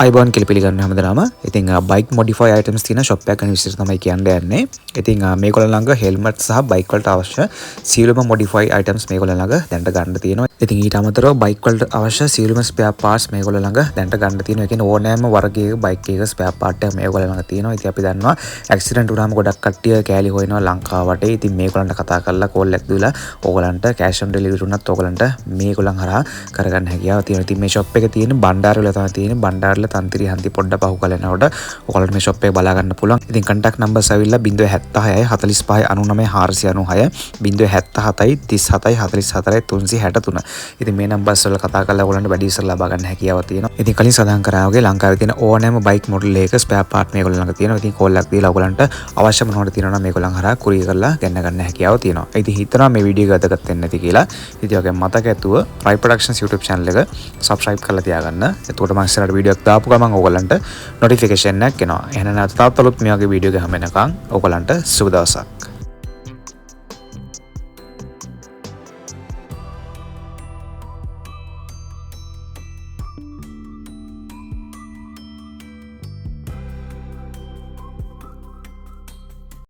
අයිබෝන් කියලා පිළිගන්න හැමදාම. ඉතින් බයික් මොඩිෆයි අයිටම්ස් තියෙන ෂොප් එකක් ගැන විස්තර තමයි කියන්න යන්නේ. ඉතින් මේගොල්ලෝ ළඟ හෙල්මට් සහ බයික් වලට අවශ්‍ය සියලුම මොඩිෆයි අයිටම්ස් මේගොල්ලෝ ළඟ දැනට ගන්න තියෙනවා. ඉතින් ඊට අමතරව බයික් වලට අවශ්‍ය සියලුම ස්පෙයා පාර්ට්ස් මේගොල්ලෝ ළඟ දැනට ගන්න තියෙනවා. ඒ කියන්නේ ඕනෑම වර්ගයක බයික් එකක ස්පෙයා පාර්ට් එක මේගොල්ලෝ ළඟ තියෙනවා. ඉතින් අපි දන්නවා ඇක්සිඩන්ට් වුණාම ගොඩක් කට්ටිය කෑලි හොයනවා ලංකාවට. ඉතින් මේගොල්ලන්ට කතා කරලා කෝල් එකක් දීලා ඕගලන්ට කෑෂ් ඔන් ඩෙලිවරි උනත් ඕගලන්ට මේගොල්ලන් හරහා කරගන්න හැකියාව තියෙනවා. ඉතින් මේ ෂොප් එක තියෙන්නේ බණ්ඩාරවල තමයි තියෙන්නේ. බණ්ඩාරවල තන්තිරි හන්දි පොඩ්ඩ පහු කලනකොට ඔයාලට මේ ෂොප් එක බලා ගන්න පුළුවන්. ඉතින් contact numbers ඇවිල්ලා 076 45 99 496 077 37 47 363. ඉතින් මේ numbers වල කතා කරලා ඔයාලන්ට වැඩි ඉස්සර ලබා ගන්න හැකියාව තියෙනවා. ඉතින් කලින් සඳහන් කරා වගේ ලංකාවේ තියෙන ඕනෑම බයික් මොඩල් එකක ස්පෙයා පාර්ට් මේගොල්ලෝ ළඟ තියෙනවා. ඉතින් කෝල් එකක් දීලා ඔයාලන්ට අවශ්‍ය මොනවද තියෙනවා නම් මේගොල්ලන් හරහා කුරියර් කරලා ගන්න ගන්න හැකියාව තියෙනවා. ඉතින් හිතනවා මේ වීඩියෝ එක වැදගත් වෙන්නේ නැති කියලා. ඉතින් ඔයගෙන් මතක ඇතුව Ride Productions YouTube channel එක subscribe කරලා තියාගන්න. එතකොට මම ඉස්සරහට වීඩියෝ එකක් දාපු ගමන් ඔයගලන්ට notification එකක් එනවා. එහෙනම් තවත් අලුත් මේ වගේ වීඩියෝ ගහම එනකන් ඔයගලන්ට සුබ දවසක්.